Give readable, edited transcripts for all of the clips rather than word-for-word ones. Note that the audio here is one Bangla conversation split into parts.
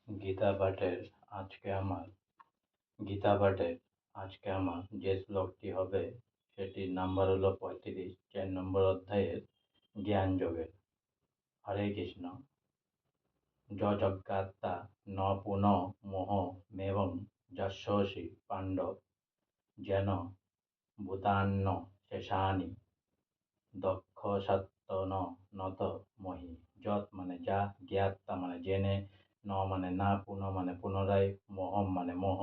গীতা পাঠের গীতা পাঠের আজকে আমার যে শ্লোকটি হবে সেটির নাম্বার হলো 35, 4 নম্বর অধ্যায়ের জ্ঞান যোগের। হরে কৃষ্ণ। যজ্ঞাত্মা ন পুন মোহ মেবং যশোসি পাণ্ডব যেন ভূতান্য শেষানি দক্ষ সত্য নত মহি। যৎ মানে যা, জ্ঞাত্তা মানে জেনে, ন মানে না, পুনঃ মানে পুনরায়, মোহম মানে মোহ,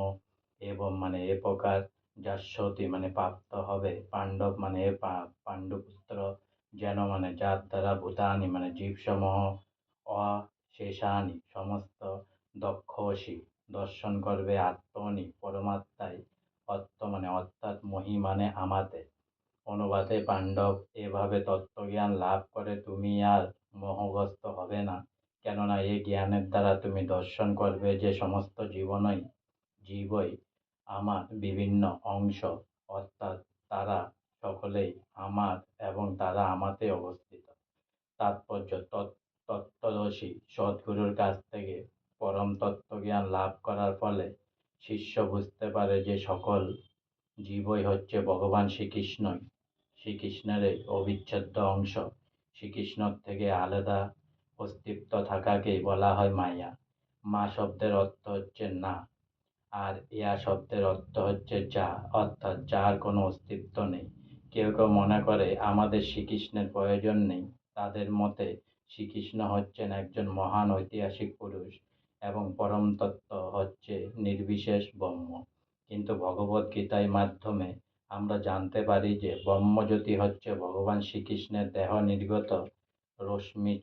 এবং মানে এ প্রকার, যাস্যতি মানে প্রাপ্ত হবে, পাণ্ডব মানে পাণ্ডুপুত্র, যেন মানে যার দ্বারা, ভূতানি মানে জীবসমূহ, অশেষানি সমস্ত, দক্ষসি দর্শন করবে, আত্মনি পরমাত্মায়, অত্ম মানে অর্থাৎ, মহি মানে আমাতে। অনুবাদে পাণ্ডব এভাবে তত্ত্বজ্ঞান লাভ করে তুমি আর মোহগ্রস্ত হবে না, কেননা এই জ্ঞানের দ্বারা তুমি দর্শন করবে যে সমস্ত জীবই আমার বিভিন্ন অংশ, অর্থাৎ তারা সকলেই আমার এবং তারা আমাতে অবস্থিত। তাৎপর্য: তত্ত্বদর্শী সদ্গুরুর কাছ থেকে পরম তত্ত্বজ্ঞান লাভ করার ফলে শিষ্য বুঝতে পারে যে সকল জীবই হচ্ছে ভগবান শ্রীকৃষ্ণেরই অবিচ্ছেদ্য অংশ। শ্রীকৃষ্ণর থেকে আলাদা অস্তিত্ব থাকাকেই বলা হয় মায়া। মা শব্দের অর্থ হচ্ছে না, আর ইয়া শব্দের অর্থ হচ্ছে যা, অর্থাৎ যার কোনো অস্তিত্ব নেই। কেউ কেউ মনে করে আমাদের শ্রীকৃষ্ণের প্রয়োজন নেই। তাদের মতে শ্রীকৃষ্ণ হচ্ছেন একজন মহান ঐতিহাসিক পুরুষ এবং পরম তত্ত্ব হচ্ছে নির্বিশেষ ব্রহ্ম। কিন্তু ভগবদ্গীতার মাধ্যমে আমরা জানতে পারি যে ব্রহ্মজ্যোতি হচ্ছে ভগবান শ্রীকৃষ্ণের দেহ নির্গত রশ্মি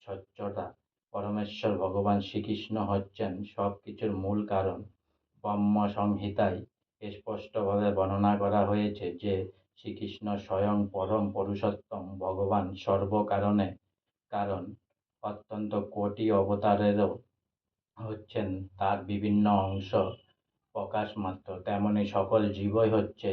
স্বচ্ছতা। পরমেশ্বর ভগবান শ্রীকৃষ্ণ হচ্ছেন সব কিছুর মূল কারণ। ব্রহ্ম সংহিতায় স্পষ্টভাবে বর্ণনা করা হয়েছে যে শ্রীকৃষ্ণ স্বয়ং পরম পুরুষোত্তম ভগবান, কারণ অত্যন্ত কোটি অবতারেরও হচ্ছেন তার বিভিন্ন অংশ প্রকাশ মাত্র। তেমনি সকল জীবই হচ্ছে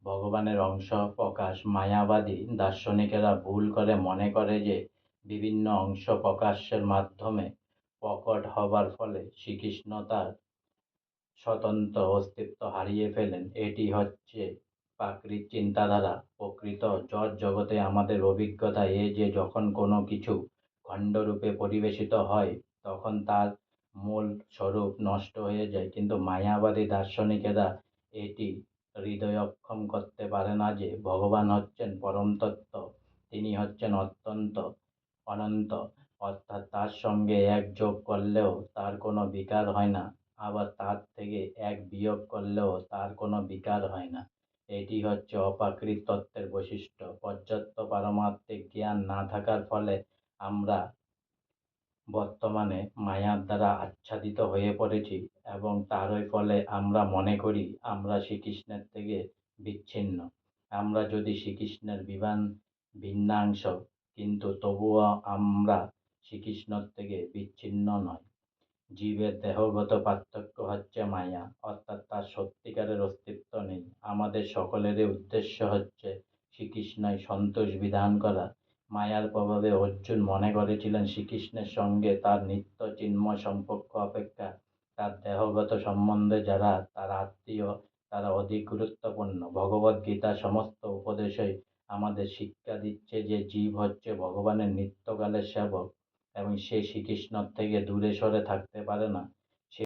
ভগবানের অংশ প্রকাশ। মায়াবাদী দার্শনিকেরা ভুল করে মনে করে যে বিভিন্ন অংশ প্রকাশের মাধ্যমে প্রকট হবার ফলে শ্রীকৃষ্ণ তার স্বতন্ত্র অস্তিত্ব হারিয়ে ফেলেন। এটি হচ্ছে প্রাকৃত চিন্তাধারা। প্রকৃত জগতে আমাদের অভিজ্ঞতা এ যে যখন কোনো কিছু খণ্ডরূপে পরিবেশিত হয় তখন তার মূল স্বরূপ নষ্ট হয়ে যায়, কিন্তু মায়াবাদী দার্শনিকেরা এটি হৃদয়ঙ্গম করতে পারে না যে ভগবান হচ্ছেন পরম তত্ত্ব। তিনি হচ্ছেন অত্যন্ত অনন্ত, অর্থাৎ তার সঙ্গে এক যোগ করলেও তার কোনো বিকার হয় না, আবার তার থেকে এক বিয়োগ করলেও তার কোনো বিকার হয় না। এটি হচ্ছে অপ্রাকৃত তত্ত্বের বৈশিষ্ট্য। পর্যাপ্ত পারমার্থিক জ্ঞান না থাকার ফলে আমরা বর্তমানে মায়ার দ্বারা আচ্ছাদিত হয়ে পড়েছি এবং তারই ফলে আমরা মনে করি আমরা শ্রীকৃষ্ণের থেকে বিচ্ছিন্ন। আমরা যদি শ্রীকৃষ্ণের ভিন্নাংশ, কিন্তু তবুও আমরা শ্রীকৃষ্ণর থেকে বিচ্ছিন্ন নয়। জীবের দেহগত পার্থক্য হচ্ছে মায়া, অর্থাৎ তার সত্যিকারের অস্তিত্ব নেই। আমাদের সকলেরই উদ্দেশ্য হচ্ছে শ্রীকৃষ্ণই সন্তোষ বিধান করা। মায়ার প্রভাবে অর্জুন মনে করেছিলেন শ্রীকৃষ্ণের সঙ্গে তার নিত্য চিন্ময় সম্পর্ক অপেক্ষা তার দেহগত সম্বন্ধে যারা তার আত্মীয় তারা অধিক গুরুত্বপূর্ণ। ভগবদ্গীতার সমস্ত উপদেশই আমাদের শিক্ষা দিচ্ছে যে জীব হচ্ছে ভগবানের নিত্যকালের সেবক এবং সে শ্রীকৃষ্ণর থেকে দূরে সরে থাকতে পারে না।